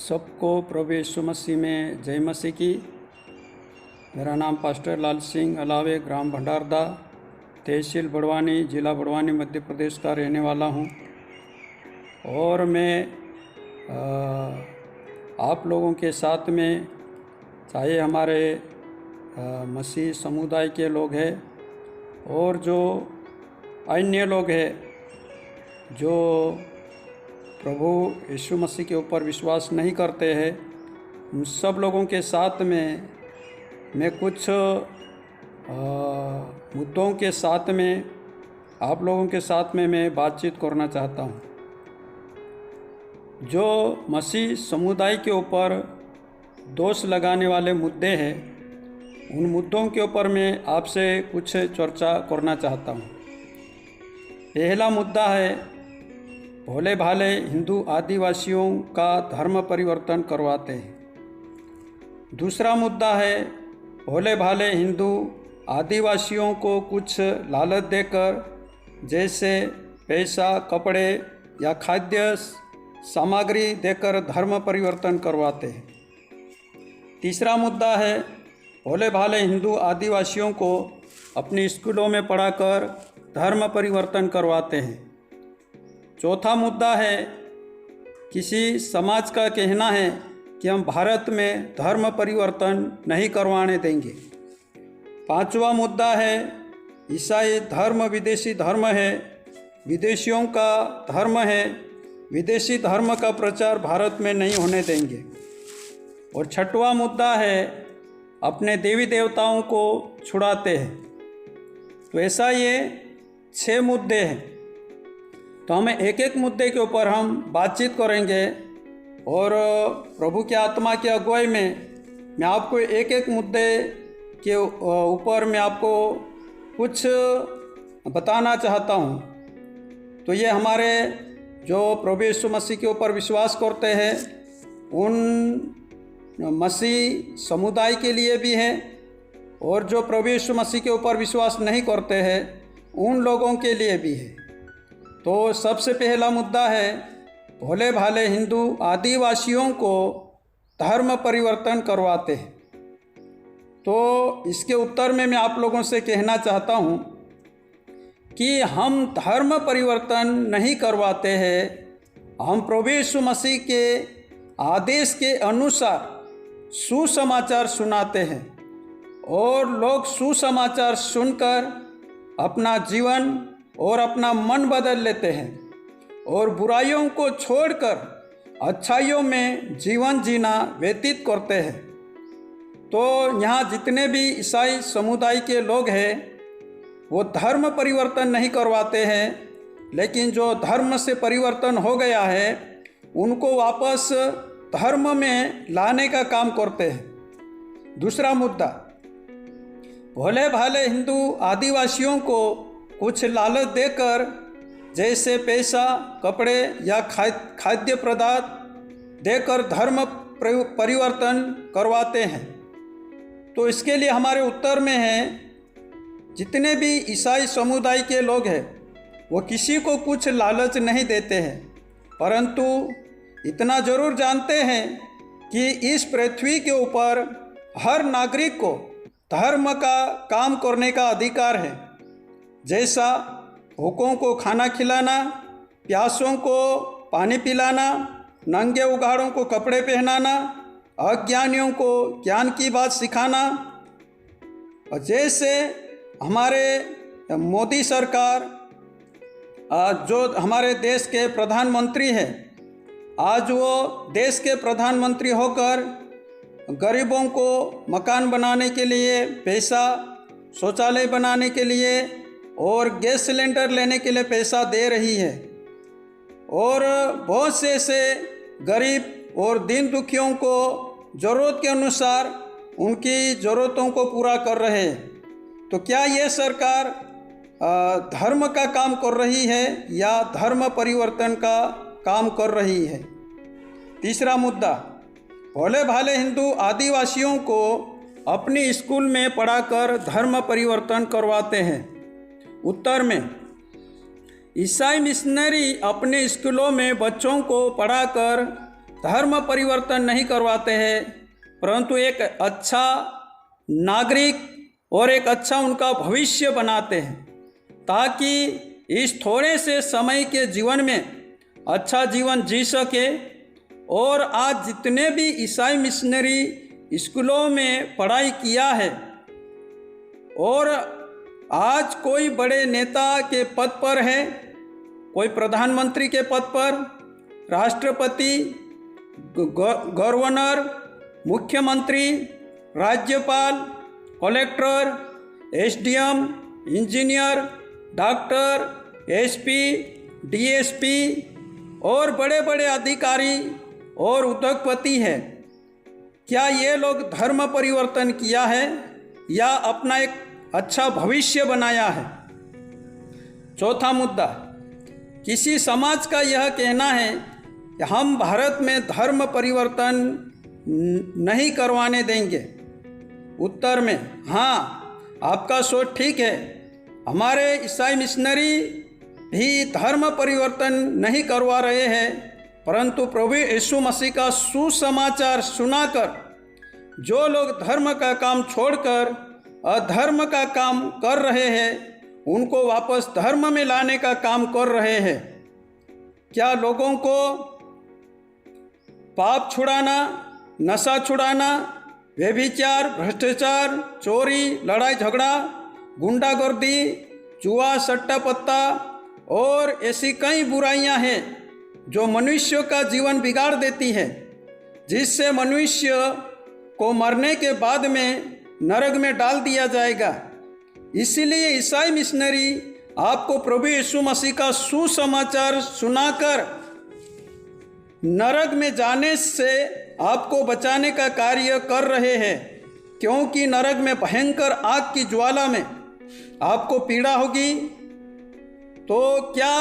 सबको प्रभु यीशु मसीह में जय मसीह की। मेरा नाम पास्टर लाल सिंह अलावे, ग्राम भंडारदा, तहसील बड़वानी, ज़िला बड़वानी, मध्य प्रदेश का रहने वाला हूँ। और मैं आप लोगों के साथ में, चाहे हमारे मसीह समुदाय के लोग हैं और जो अन्य लोग हैं जो प्रभु यीशु मसीह के ऊपर विश्वास नहीं करते हैं, उन सब लोगों के साथ में मैं कुछ मुद्दों के साथ में आप लोगों के साथ में मैं बातचीत करना चाहता हूँ। जो मसीह समुदाय के ऊपर दोष लगाने वाले मुद्दे हैं, उन मुद्दों के ऊपर मैं आपसे कुछ चर्चा करना चाहता हूँ। पहला मुद्दा है, भोले भाले हिंदू आदिवासियों का धर्म परिवर्तन करवाते हैं। दूसरा मुद्दा है, भोले भाले हिंदू आदिवासियों को कुछ लालच देकर, जैसे पैसा, कपड़े या खाद्य सामग्री देकर धर्म परिवर्तन करवाते हैं। तीसरा मुद्दा है, भोले भाले हिंदू आदिवासियों को अपनी स्कूलों में पढ़ाकर धर्म परिवर्तन करवाते हैं। चौथा मुद्दा है, किसी समाज का कहना है कि हम भारत में धर्म परिवर्तन नहीं करवाने देंगे। पांचवा मुद्दा है, ईसाई धर्म विदेशी धर्म है, विदेशियों का धर्म है, विदेशी धर्म का प्रचार भारत में नहीं होने देंगे। और छठवां मुद्दा है, अपने देवी देवताओं को छुड़ाते हैं। तो ऐसा ये 6 मुद्दे हैं। तो हमें एक एक मुद्दे के ऊपर हम बातचीत करेंगे और प्रभु की आत्मा की अगुवाई में मैं आपको एक एक मुद्दे के ऊपर मैं आपको कुछ बताना चाहता हूँ। तो ये हमारे जो प्रभु यीशु मसीह के ऊपर विश्वास करते हैं, उन मसीह समुदाय के लिए भी है, और जो प्रभु यीशु मसीह के ऊपर विश्वास नहीं करते हैं, उन लोगों के लिए भी है। तो सबसे पहला मुद्दा है, भोले भाले हिंदू आदिवासियों को धर्म परिवर्तन करवाते हैं। तो इसके उत्तर में मैं आप लोगों से कहना चाहता हूँ कि हम धर्म परिवर्तन नहीं करवाते हैं। हम प्रभु यीशु मसीह के आदेश के अनुसार सुसमाचार सुनाते हैं, और लोग सुसमाचार सुनकर अपना जीवन और अपना मन बदल लेते हैं और बुराइयों को छोड़कर अच्छाइयों में जीवन जीना व्यतीत करते हैं। तो यहाँ जितने भी ईसाई समुदाय के लोग हैं, वो धर्म परिवर्तन नहीं करवाते हैं, लेकिन जो धर्म से परिवर्तन हो गया है उनको वापस धर्म में लाने का काम करते हैं। दूसरा मुद्दा, भोले भाले हिंदू आदिवासियों को कुछ लालच देकर, जैसे पैसा, कपड़े या खाद्य पदार्थ देकर धर्म परिवर्तन करवाते हैं। तो इसके लिए हमारे उत्तर में है, जितने भी ईसाई समुदाय के लोग हैं वो किसी को कुछ लालच नहीं देते हैं, परंतु इतना ज़रूर जानते हैं कि इस पृथ्वी के ऊपर हर नागरिक को धर्म का काम करने का अधिकार है। जैसा भूखों को खाना खिलाना, प्यासों को पानी पिलाना, नंगे उघाड़ों को कपड़े पहनाना, अज्ञानियों को ज्ञान की बात सिखाना। और जैसे हमारे मोदी सरकार, जो हमारे देश के प्रधानमंत्री हैं, आज वो देश के प्रधानमंत्री होकर गरीबों को मकान बनाने के लिए पैसा, शौचालय बनाने के लिए और गैस सिलेंडर लेने के लिए पैसा दे रही है, और बहुत से ऐसे गरीब और दीन दुखियों को ज़रूरत के अनुसार उनकी ज़रूरतों को पूरा कर रहे हैं। तो क्या ये सरकार धर्म का काम कर रही है या धर्म परिवर्तन का काम कर रही है? तीसरा मुद्दा, भोले भाले हिंदू आदिवासियों को अपनी स्कूल में पढ़ाकर धर्म परिवर्तन करवाते हैं। उत्तर में, ईसाई मिशनरी अपने स्कूलों में बच्चों को पढ़ाकर धर्म परिवर्तन नहीं करवाते हैं, परंतु एक अच्छा नागरिक और एक अच्छा उनका भविष्य बनाते हैं, ताकि इस थोड़े से समय के जीवन में अच्छा जीवन जी सके। और आज जितने भी ईसाई मिशनरी स्कूलों में पढ़ाई किया है और आज कोई बड़े नेता के पद पर है, कोई प्रधानमंत्री के पद पर, राष्ट्रपति, गवर्नर, मुख्यमंत्री, राज्यपाल, collector, SDM, engineer, doctor, SP, DSP और बड़े बड़े अधिकारी और उद्योगपति हैं। क्या ये लोग धर्म परिवर्तन किया है या अपना एक अच्छा भविष्य बनाया है? चौथा मुद्दा, किसी समाज का यह कहना है कि हम भारत में धर्म परिवर्तन नहीं करवाने देंगे। उत्तर में, हाँ, आपका सोच ठीक है। हमारे ईसाई मिशनरी भी धर्म परिवर्तन नहीं करवा रहे हैं, परंतु प्रभु यीशु मसीह का सुसमाचार सुनाकर जो लोग धर्म का काम छोड़कर अधर्म का काम कर रहे हैं, उनको वापस धर्म में लाने का काम कर रहे हैं। क्या लोगों को पाप छुड़ाना, नशा छुड़ाना, व्यभिचार, भ्रष्टाचार, चोरी, लड़ाई झगड़ा, गुंडागर्दी, जुआ, सट्टा पत्ता और ऐसी कई बुराइयां हैं जो मनुष्य का जीवन बिगाड़ देती है, जिससे मनुष्य को मरने के बाद में नरक में डाल दिया जाएगा। इसीलिए ईसाई मिशनरी आपको प्रभु यीशु मसीह का सुसमाचार सुनाकर नरक में जाने से आपको बचाने का कार्य कर रहे हैं, क्योंकि नरक में भयंकर आग की ज्वाला में आपको पीड़ा होगी। तो क्या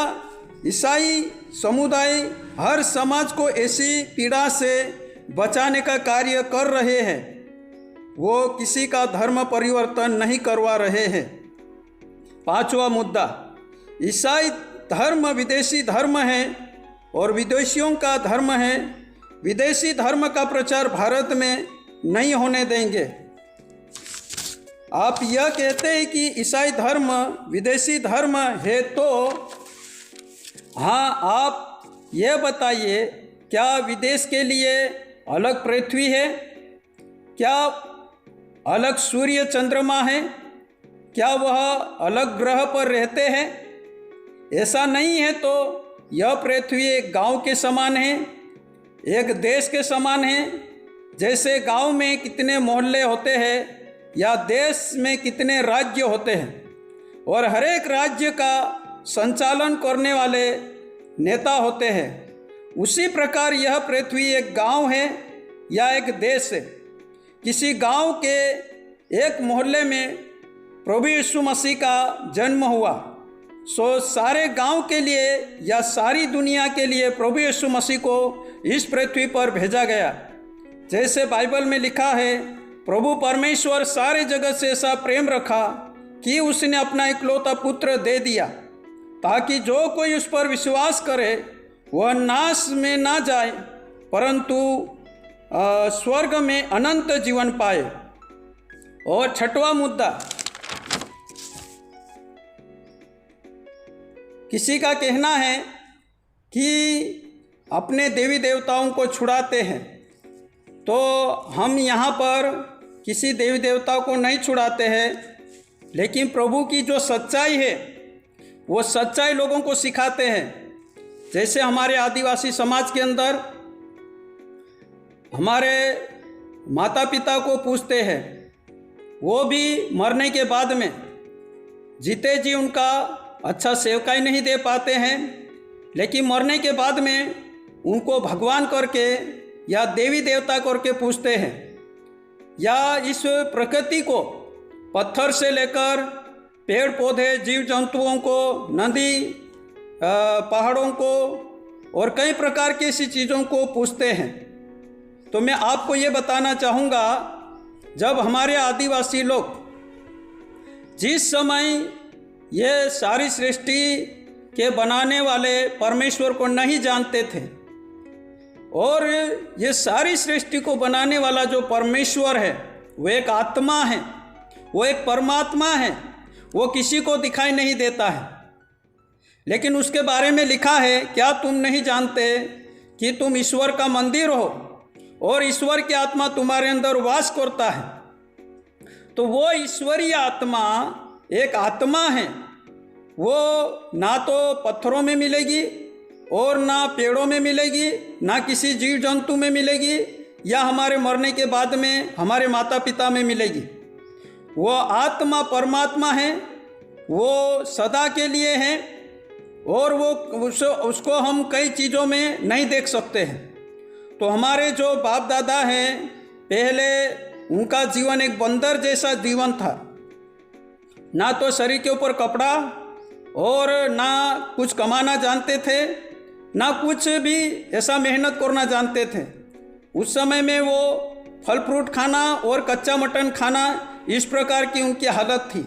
ईसाई समुदाय हर समाज को ऐसी पीड़ा से बचाने का कार्य कर रहे हैं? वो किसी का धर्म परिवर्तन नहीं करवा रहे हैं। पांचवा मुद्दा, ईसाई धर्म विदेशी धर्म है और विदेशियों का धर्म है। विदेशी धर्म का प्रचार भारत में नहीं होने देंगे। आप यह कहते हैं कि ईसाई धर्म विदेशी धर्म है, तो हाँ, आप यह बताइए, क्या विदेश के लिए अलग पृथ्वी है? क्या अलग सूर्य चंद्रमा है? क्या वह अलग ग्रह पर रहते हैं? ऐसा नहीं है। तो यह पृथ्वी एक गांव के समान है, एक देश के समान है। जैसे गांव में कितने मोहल्ले होते हैं या देश में कितने राज्य होते हैं और हर एक राज्य का संचालन करने वाले नेता होते हैं, उसी प्रकार यह पृथ्वी एक गांव है या एक देश है। किसी गांव के एक मोहल्ले में प्रभु यीशु मसीह का जन्म हुआ, सो सारे गांव के लिए या सारी दुनिया के लिए प्रभु यीशु मसीह को इस पृथ्वी पर भेजा गया। जैसे बाइबल में लिखा है, प्रभु परमेश्वर सारे जगत से ऐसा प्रेम रखा कि उसने अपना इकलौता पुत्र दे दिया, ताकि जो कोई उस पर विश्वास करे वह नाश में ना जाए, परंतु स्वर्ग में अनंत जीवन पाए। और छठवां मुद्दा, किसी का कहना है कि अपने देवी देवताओं को छुड़ाते हैं, तो हम यहाँ पर किसी देवी देवता को नहीं छुड़ाते हैं, लेकिन प्रभु की जो सच्चाई है वो सच्चाई लोगों को सिखाते हैं। जैसे हमारे आदिवासी समाज के अंदर हमारे माता पिता को पूछते हैं, वो भी मरने के बाद में जीते जी उनका अच्छा सेवकाई नहीं दे पाते हैं, लेकिन मरने के बाद में उनको भगवान करके या देवी देवता करके पूछते हैं, या इस प्रकृति को पत्थर से लेकर पेड़ पौधे, जीव जंतुओं को, नदी, पहाड़ों को और कई प्रकार की ऐसी चीज़ों को पूछते हैं। तो मैं आपको ये बताना चाहूँगा, जब हमारे आदिवासी लोग जिस समय ये सारी सृष्टि के बनाने वाले परमेश्वर को नहीं जानते थे और ये सारी सृष्टि को बनाने वाला जो परमेश्वर है वो एक आत्मा है, वो एक परमात्मा है। वो किसी को दिखाई नहीं देता है, लेकिन उसके बारे में लिखा है, क्या तुम नहीं जानते कि तुम ईश्वर का मंदिर हो और ईश्वर की आत्मा तुम्हारे अंदर वास करता है। तो वो ईश्वरीय आत्मा एक आत्मा है, वो ना तो पत्थरों में मिलेगी और ना पेड़ों में मिलेगी, ना किसी जीव जंतु में मिलेगी, या हमारे मरने के बाद में हमारे माता पिता में मिलेगी। वो आत्मा परमात्मा है, वो सदा के लिए है और वो उसको हम कई चीज़ों में नहीं देख सकते हैं। तो हमारे जो बाप दादा हैं पहले, उनका जीवन एक बंदर जैसा जीवन था, ना तो शरीर के ऊपर कपड़ा और ना कुछ कमाना जानते थे, ना कुछ भी ऐसा मेहनत करना जानते थे। उस समय में वो फल फ्रूट खाना और कच्चा मटन खाना, इस प्रकार की उनकी हालत थी।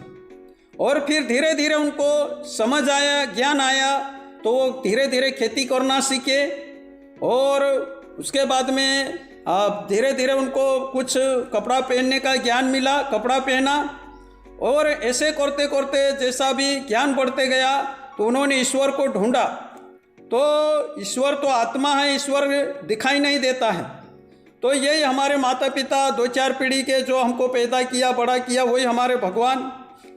और फिर धीरे धीरे उनको समझ आया, ज्ञान आया, तो वो धीरे धीरे खेती करना सीखे और उसके बाद में धीरे धीरे उनको कुछ कपड़ा पहनने का ज्ञान मिला, कपड़ा पहना। और ऐसे करते करते जैसा भी ज्ञान बढ़ते गया तो उन्होंने ईश्वर को ढूंढा। तो ईश्वर तो आत्मा है, ईश्वर दिखाई नहीं देता है। तो यही हमारे माता पिता 2-4 पीढ़ी के जो हमको पैदा किया, बड़ा किया, वही हमारे भगवान।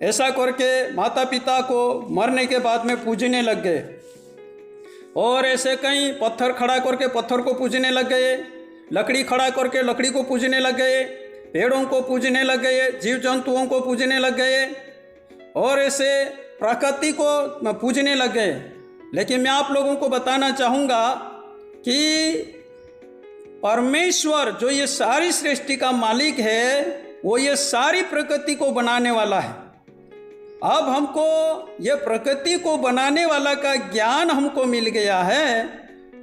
ऐसा करके माता पिता को मरने के बाद में पूजने लग गए और ऐसे कई पत्थर खड़ा करके पत्थर को पूजने लग गए, लकड़ी खड़ा करके लकड़ी को पूजने लग गए, पेड़ों को पूजने लग गए, जीव जंतुओं को पूजने लग गए और ऐसे प्रकृति को पूजने लग गए। लेकिन मैं आप लोगों को बताना चाहूँगा कि परमेश्वर जो ये सारी सृष्टि का मालिक है, वो ये सारी प्रकृति को बनाने वाला है। अब हमको ये प्रकृति को बनाने वाला का ज्ञान हमको मिल गया है,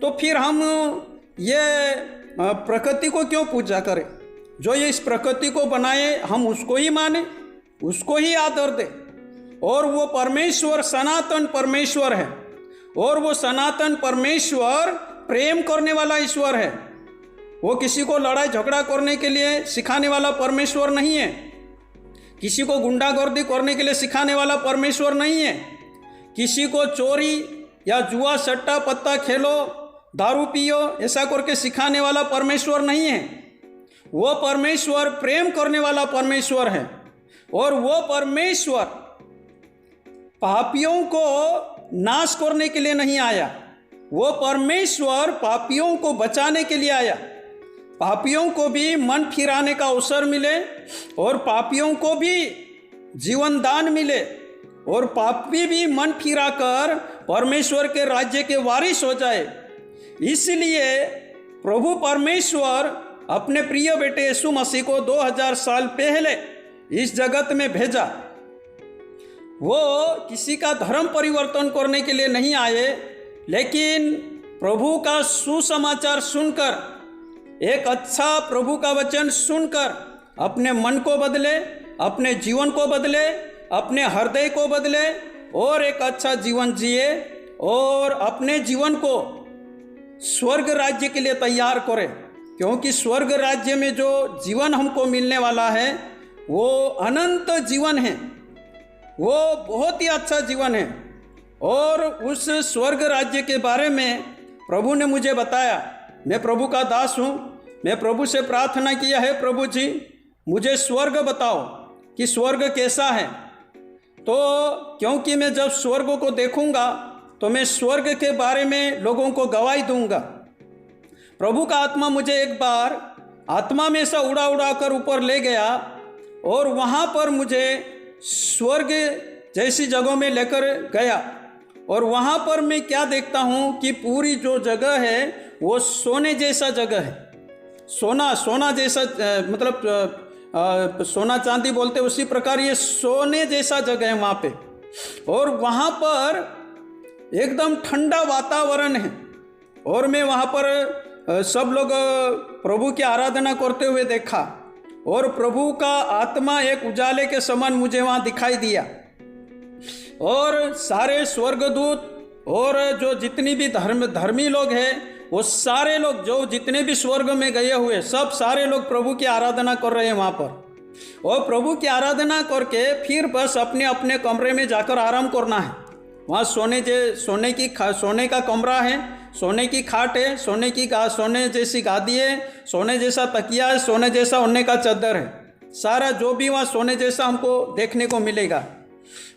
तो फिर हम ये प्रकृति को क्यों पूजा करें? जो ये इस प्रकृति को बनाए हम उसको ही माने, उसको ही आदर दे। और वो परमेश्वर सनातन परमेश्वर है और वो सनातन परमेश्वर प्रेम करने वाला ईश्वर है। वो किसी को लड़ाई झगड़ा करने के लिए सिखाने वाला परमेश्वर नहीं है, किसी को गुंडागर्दी करने के लिए सिखाने वाला परमेश्वर नहीं है, किसी को चोरी या जुआ सट्टा पत्ता खेलो, दारू पियो ऐसा करके सिखाने वाला परमेश्वर नहीं है। वो परमेश्वर प्रेम करने वाला परमेश्वर है और वो परमेश्वर पापियों को नाश करने के लिए नहीं आया, वो परमेश्वर पापियों को बचाने के लिए आया। पापियों को भी मन फिराने का अवसर मिले और पापियों को भी जीवन दान मिले और पापी भी मन फिराकर परमेश्वर के राज्य के वारिस हो जाए। इसलिए प्रभु परमेश्वर अपने प्रिय बेटे यीशु मसीह को 2000 साल पहले इस जगत में भेजा। वो किसी का धर्म परिवर्तन करने के लिए नहीं आए, लेकिन प्रभु का सुसमाचार सुनकर, एक अच्छा प्रभु का वचन सुनकर अपने मन को बदले, अपने जीवन को बदले, अपने हृदय को बदले और एक अच्छा जीवन जिए और अपने जीवन को स्वर्ग राज्य के लिए तैयार करें। क्योंकि स्वर्ग राज्य में जो जीवन हमको मिलने वाला है वो अनंत जीवन है, वो बहुत ही अच्छा जीवन है। और उस स्वर्ग राज्य के बारे में प्रभु ने मुझे बताया। मैं प्रभु का दास हूँ, मैं प्रभु से प्रार्थना किया है, प्रभु जी मुझे स्वर्ग बताओ कि स्वर्ग कैसा है। तो क्योंकि मैं जब स्वर्ग को देखूंगा तो मैं स्वर्ग के बारे में लोगों को गवाही दूंगा। प्रभु का आत्मा मुझे एक बार आत्मा में से उड़ा उड़ा कर ऊपर ले गया और वहाँ पर मुझे स्वर्ग जैसी जगहों में लेकर गया। और वहाँ पर मैं क्या देखता हूँ कि पूरी जो जगह है वो सोने जैसा जगह है। सोना जैसा मतलब सोना चांदी बोलते उसी प्रकार ये सोने जैसा जगह है वहाँ पे। और वहाँ पर एकदम ठंडा वातावरण है और मैं वहाँ पर सब लोग प्रभु की आराधना करते हुए देखा और प्रभु का आत्मा एक उजाले के समान मुझे वहाँ दिखाई दिया। और सारे स्वर्गदूत और जो जितनी भी धर्मी लोग हैं वो सारे लोग जो जितने भी स्वर्ग में गए हुए सब सारे लोग प्रभु की आराधना कर रहे हैं वहाँ पर। और प्रभु की आराधना करके फिर बस अपने अपने कमरे में जाकर आराम करना है। वहाँ सोने का कमरा है, सोने की खाट है, सोने जैसी गादी है, सोने जैसा तकिया है, सोने जैसा ओढ़ने का चादर है। सारा जो भी वहाँ सोने जैसा हमको देखने को मिलेगा।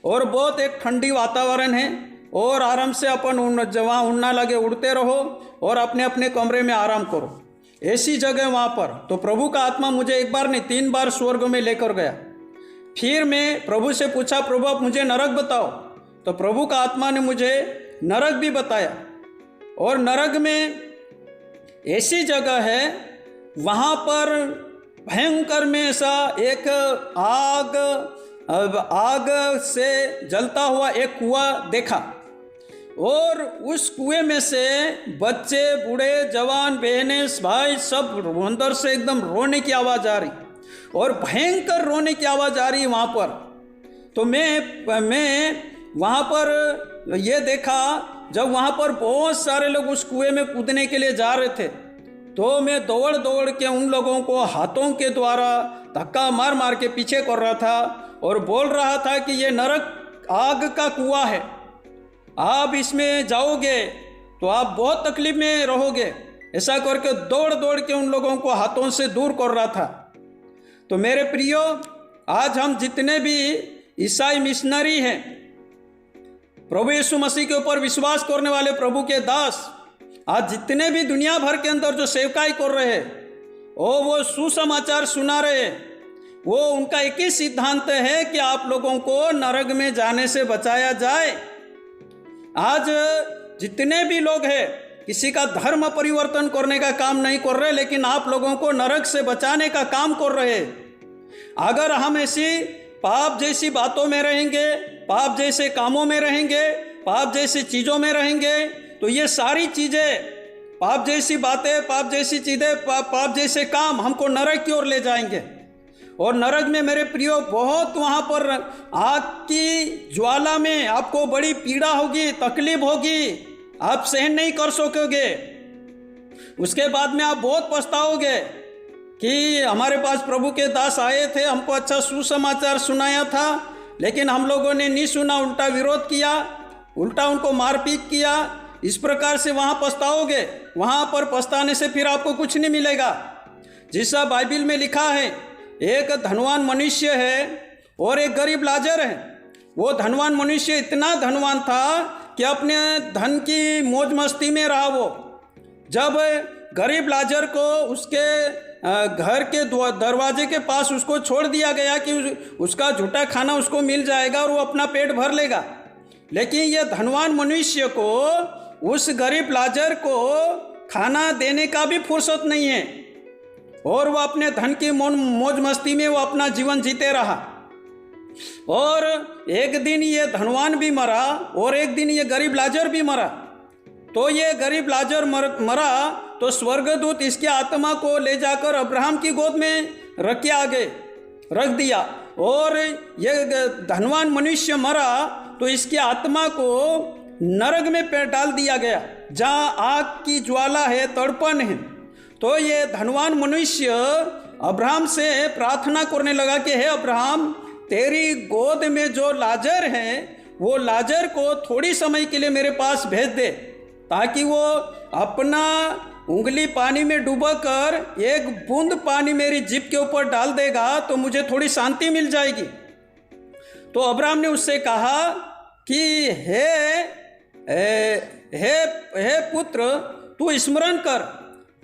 और बहुत एक ठंडी वातावरण है और आराम से अपन जहाँ उड़ना लगे उड़ते रहो और अपने अपने कमरे में आराम करो। ऐसी जगह वहाँ पर तो प्रभु का आत्मा मुझे एक बार नहीं 3 बार स्वर्ग में लेकर गया। फिर मैं प्रभु से पूछा, प्रभु आप मुझे नरक बताओ। तो प्रभु का आत्मा ने मुझे नरक भी बताया। और नरक में ऐसी जगह है, वहाँ पर भयंकर में ऐसा एक आग से जलता हुआ एक कुआं देखा। और उस कुएं में से बच्चे, बूढ़े, जवान, बहनें, भाई सब अंदर से एकदम रोने की आवाज़ आ रही और भयंकर रोने की आवाज़ आ रही वहाँ पर। तो मैं वहाँ पर ये देखा, जब वहाँ पर बहुत सारे लोग उस कुएं में कूदने के लिए जा रहे थे, तो मैं दौड़ दौड़ के उन लोगों को हाथों के द्वारा धक्का मार मार के पीछे कर रहा था और बोल रहा था कि ये नरक आग का कुआं है, आप इसमें जाओगे तो आप बहुत तकलीफ में रहोगे। ऐसा करके दौड़ दौड़ के उन लोगों को हाथों से दूर कर रहा था। तो मेरे प्रियो, आज हम जितने भी ईसाई मिशनरी हैं, प्रभु यीशु मसीह के ऊपर विश्वास करने वाले प्रभु के दास, आज जितने भी दुनिया भर के अंदर जो सेवकाई कर रहे हैं, वो सुसमाचार सुना रहे हैं, वो उनका एक ही सिद्धांत है कि आप लोगों को नरक में जाने से बचाया जाए। आज जितने भी लोग हैं, किसी का धर्म परिवर्तन करने का काम नहीं कर रहे, लेकिन आप लोगों को नरक से बचाने का काम कर रहे हैं। अगर हम ऐसी पाप जैसी बातों में रहेंगे, पाप जैसे कामों में रहेंगे, पाप जैसी चीज़ों में रहेंगे, तो ये सारी चीज़ें, पाप जैसी बातें, पाप जैसी चीज़ें, पाप जैसे काम हमको नरक की ओर ले जाएंगे। और नरक में मेरे प्रियो बहुत वहाँ पर आग की ज्वाला में आपको बड़ी पीड़ा होगी, तकलीफ होगी, आप सहन नहीं कर सकोगे। उसके बाद में आप बहुत पछताओगे कि हमारे पास प्रभु के दास आए थे, हमको अच्छा सुसमाचार सुनाया था, लेकिन हम लोगों ने नहीं सुना, उल्टा विरोध किया, उल्टा उनको मारपीट किया। इस प्रकार से वहाँ पछताओगे। वहाँ पर पछताने से फिर आपको कुछ नहीं मिलेगा। जैसा बाइबिल में लिखा है, एक धनवान मनुष्य है और एक गरीब लाजर है। वो धनवान मनुष्य इतना धनवान था कि अपने धन की मौज मस्ती में रहा। वो जब गरीब लाजर को उसके घर के दरवाजे के पास उसको छोड़ दिया गया कि उसका झूठा खाना उसको मिल जाएगा और वो अपना पेट भर लेगा, लेकिन ये धनवान मनुष्य को उस गरीब लाजर को खाना देने का भी फुर्सत नहीं है और वो अपने धन की मौज मस्ती में वो अपना जीवन जीते रहा। और एक दिन ये धनवान भी मरा और एक दिन ये गरीब लाजर भी मरा। तो ये गरीब लाजर मरा तो स्वर्गदूत इसकी आत्मा को ले जाकर अब्राहम की गोद में रख दिया। और ये धनवान मनुष्य मरा तो इसकी आत्मा को नरक में डाल दिया गया, जहाँ आग की ज्वाला है, तड़पन है। तो ये धनवान मनुष्य अब्राहम से प्रार्थना करने लगा कि हे अब्राहम, तेरी गोद में जो लाजर है वो लाजर को थोड़ी समय के लिए मेरे पास भेज दे, ताकि वो अपना उंगली पानी में डुबाकर एक बूंद पानी मेरी जीभ के ऊपर डाल देगा तो मुझे थोड़ी शांति मिल जाएगी। तो अब्राहम ने उससे कहा कि हे पुत्र, तू स्मरण कर,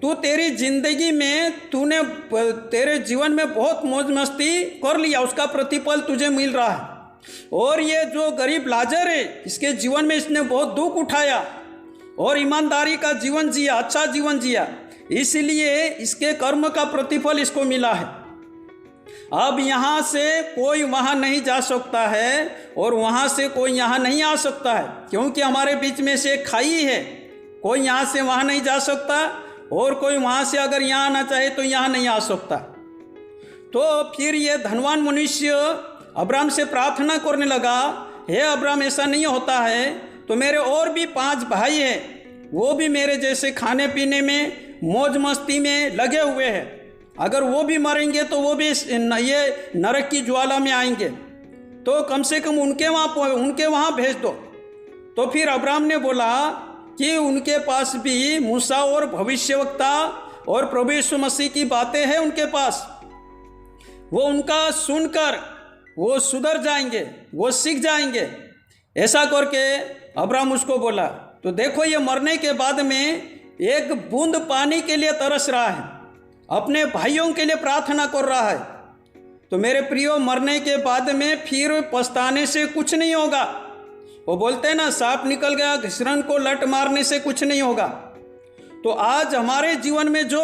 तू तेरी जिंदगी में तेरे जीवन में बहुत मौज मस्ती कर लिया, उसका प्रतिफल तुझे मिल रहा है। और ये जो गरीब लाजर है, इसके जीवन में इसने बहुत दुख उठाया और ईमानदारी का जीवन जिया, अच्छा जीवन जिया, इसलिए इसके कर्म का प्रतिफल इसको मिला है। अब यहाँ से कोई वहाँ नहीं जा सकता है और वहाँ से कोई यहाँ नहीं आ सकता है, क्योंकि हमारे बीच में से खाई है। कोई यहाँ से वहाँ नहीं जा सकता और कोई वहाँ से अगर यहाँ आना चाहे तो यहाँ नहीं आ सकता। तो फिर ये धनवान मनुष्य अब्राहम से प्रार्थना करने लगा, हे अब्राहम, ऐसा नहीं होता है तो मेरे और भी 5 भाई हैं, वो भी मेरे जैसे खाने पीने में मौज मस्ती में लगे हुए हैं। अगर वो भी मरेंगे तो वो भी ये नरक की ज्वाला में आएंगे, तो कम से कम उनके वहाँ भेज दो। तो फिर अब्राहम ने बोला कि उनके पास भी मूसा और भविष्यवक्ता और प्रभु यीशु मसीह की बातें हैं उनके पास, वो उनका सुनकर वो सुधर जाएंगे, वो सीख जाएंगे। ऐसा करके अब्राहम उसको बोला। तो देखो, ये मरने के बाद में एक बूंद पानी के लिए तरस रहा है, अपने भाइयों के लिए प्रार्थना कर रहा है। तो मेरे प्रियो, मरने के बाद में फिर पछताने से कुछ नहीं होगा। वो बोलते हैं ना, सांप निकल गया घिसरन को लट मारने से कुछ नहीं होगा। तो आज हमारे जीवन में जो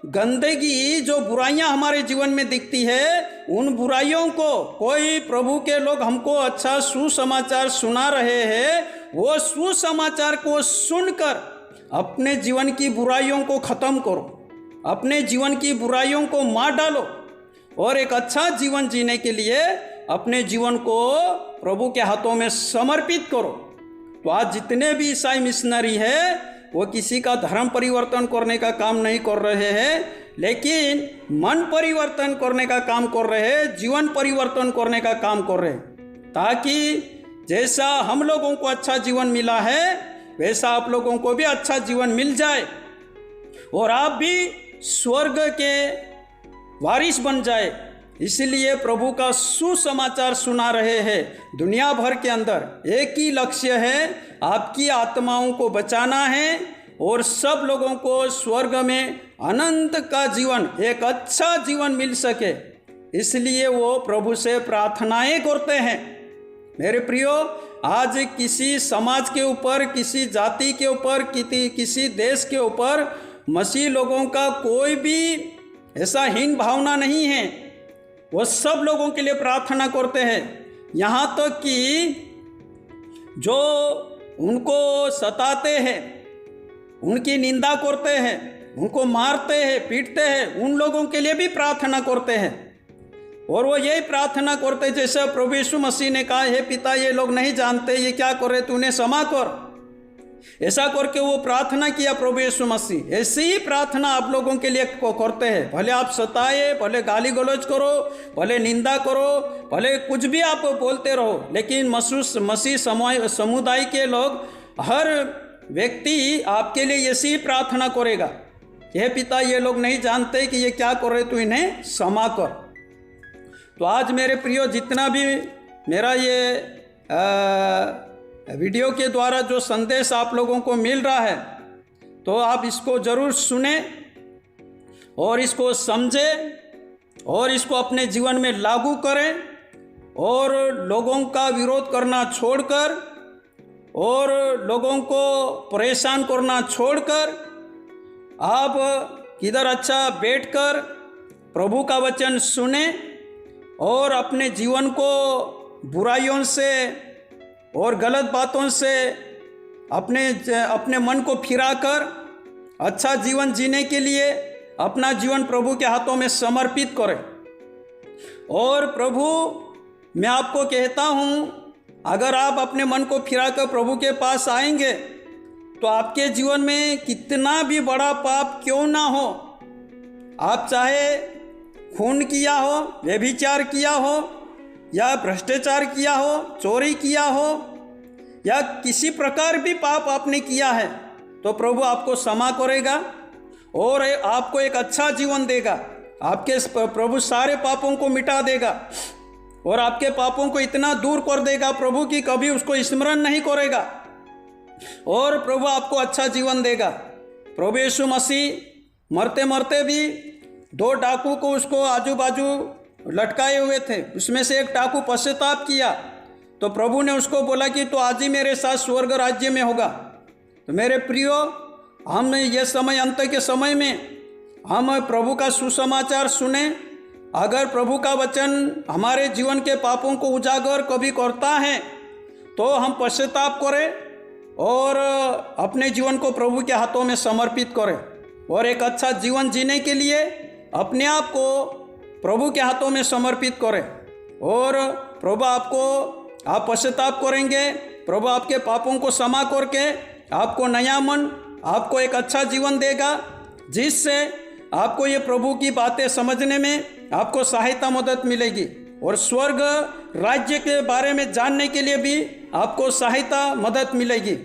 गंदगी, जो बुराइयां हमारे जीवन में दिखती है, उन बुराइयों को कोई प्रभु के लोग हमको अच्छा सुसमाचार सुना रहे हैं, वो सुसमाचार को सुनकर अपने जीवन की बुराइयों को खत्म करो, अपने जीवन की बुराइयों को मार डालो और एक अच्छा जीवन जीने के लिए अपने जीवन को प्रभु के हाथों में समर्पित करो। तो आज जितने भी ईसाई मिशनरी है, वो किसी का धर्म परिवर्तन करने का काम नहीं कर रहे हैं, लेकिन मन परिवर्तन करने का काम कर रहे हैं, जीवन परिवर्तन करने का काम कर रहे हैं, ताकि जैसा हम लोगों को अच्छा जीवन मिला है वैसा आप लोगों को भी अच्छा जीवन मिल जाए और आप भी स्वर्ग के वारिस बन जाए। इसलिए प्रभु का सुसमाचार सुना रहे हैं। दुनिया भर के अंदर एक ही लक्ष्य है, आपकी आत्माओं को बचाना है और सब लोगों को स्वर्ग में अनंत का जीवन, एक अच्छा जीवन मिल सके। इसलिए वो प्रभु से प्रार्थनाएं करते हैं। मेरे प्रियो, आज किसी समाज के ऊपर, किसी जाति के ऊपर, किसी देश के ऊपर मसीह लोगों का कोई भी ऐसा हीन भावना नहीं है। वो सब लोगों के लिए प्रार्थना करते हैं। यहाँ तक कि जो उनको सताते हैं, उनकी निंदा करते हैं, उनको मारते हैं, पीटते हैं, उन लोगों के लिए भी प्रार्थना करते हैं। और वो यही प्रार्थना करते जैसे प्रभु यीशु मसीह ने कहा, हे पिता, ये लोग नहीं जानते ये क्या कर रहे, तूने क्षमा कर। ऐसा करके वो प्रार्थना किया प्रभु यीशु मसीह। ऐसी ही प्रार्थना आप लोगों के लिए करते हैं। भले आप सताए, भले गाली गलौज करो, भले निंदा करो, भले कुछ भी आप बोलते रहो, लेकिन मसीह समुदाय के लोग, हर व्यक्ति आपके लिए ऐसी ही प्रार्थना करेगा, हे पिता, ये लोग नहीं जानते कि ये क्या कर रहे, तो इन्हें क्षमा कर। तो आज मेरे प्रियो, जितना भी मेरा ये वीडियो के द्वारा जो संदेश आप लोगों को मिल रहा है, तो आप इसको ज़रूर सुने और इसको समझें और इसको अपने जीवन में लागू करें और लोगों का विरोध करना छोड़कर और लोगों को परेशान करना छोड़कर आप किधर अच्छा बैठकर प्रभु का वचन सुने और अपने जीवन को बुराइयों से और गलत बातों से अपने मन को फिराकर अच्छा जीवन जीने के लिए अपना जीवन प्रभु के हाथों में समर्पित करें। और प्रभु, मैं आपको कहता हूँ, अगर आप अपने मन को फिराकर प्रभु के पास आएंगे तो आपके जीवन में कितना भी बड़ा पाप क्यों ना हो, आप चाहे खून किया हो, व्यभिचार किया हो, या भ्रष्टाचार किया हो, चोरी किया हो, या किसी प्रकार भी पाप आपने किया है, तो प्रभु आपको क्षमा करेगा और आपको एक अच्छा जीवन देगा। आपके प्रभु सारे पापों को मिटा देगा और आपके पापों को इतना दूर कर देगा प्रभु कि कभी उसको स्मरण नहीं करेगा और प्रभु आपको अच्छा जीवन देगा। प्रभु यीशु मसीह मरते मरते भी 2 डाकू को उसको आजू बाजू लटकाए हुए थे, उसमें से एक डाकू पश्चाताप किया तो प्रभु ने उसको बोला कि तो आज ही मेरे साथ स्वर्ग राज्य में होगा। तो मेरे प्रियो, हम ये समय, अंत के समय में हम प्रभु का सुसमाचार सुने। अगर प्रभु का वचन हमारे जीवन के पापों को उजागर कभी करता है तो हम पश्चाताप करें और अपने जीवन को प्रभु के हाथों में समर्पित करें और एक अच्छा जीवन जीने के लिए अपने आप को प्रभु के हाथों में समर्पित करें। और प्रभु आप पश्चाताप करेंगे, प्रभु आपके पापों को क्षमा करके आपको नया मन, आपको एक अच्छा जीवन देगा, जिससे आपको ये प्रभु की बातें समझने में आपको सहायता मदद मिलेगी और स्वर्ग राज्य के बारे में जानने के लिए भी आपको सहायता मदद मिलेगी।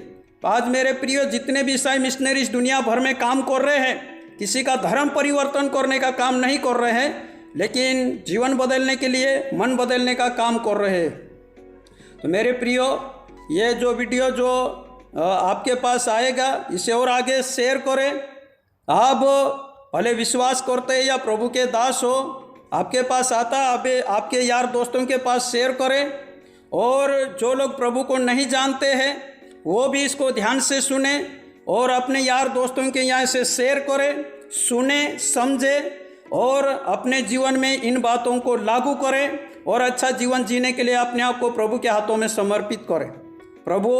आज मेरे प्रिय, जितने भी ईसाई मिशनरीज दुनिया भर में काम कर रहे हैं, किसी का धर्म परिवर्तन करने का काम नहीं कर रहे हैं, लेकिन जीवन बदलने के लिए, मन बदलने का काम कर रहे हैं। तो मेरे प्रियो, ये जो वीडियो जो आपके पास आएगा, इसे और आगे शेयर करें। आप भले विश्वास करते हैं या प्रभु के दास हो, आपके पास आता, आप आपके यार दोस्तों के पास शेयर करें। और जो लोग प्रभु को नहीं जानते हैं वो भी इसको ध्यान से सुने और अपने यार दोस्तों के यहाँ से शेयर करें, सुने, समझे और अपने जीवन में इन बातों को लागू करें और अच्छा जीवन जीने के लिए अपने आप को प्रभु के हाथों में समर्पित करें। प्रभु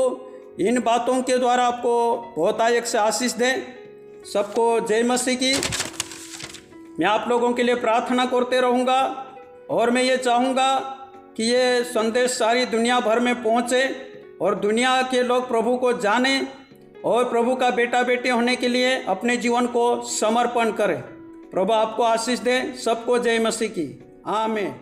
इन बातों के द्वारा आपको बहुत आयक से आशीष दें। सबको जय मसीह की। मैं आप लोगों के लिए प्रार्थना करते रहूँगा और मैं ये चाहूँगा कि ये संदेश सारी दुनिया भर में पहुँचे और दुनिया के लोग प्रभु को जानें और प्रभु का बेटा बेटी होने के लिए अपने जीवन को समर्पण करें। प्रभु आपको आशीष दे। सबको जय मसीह की। आमीन।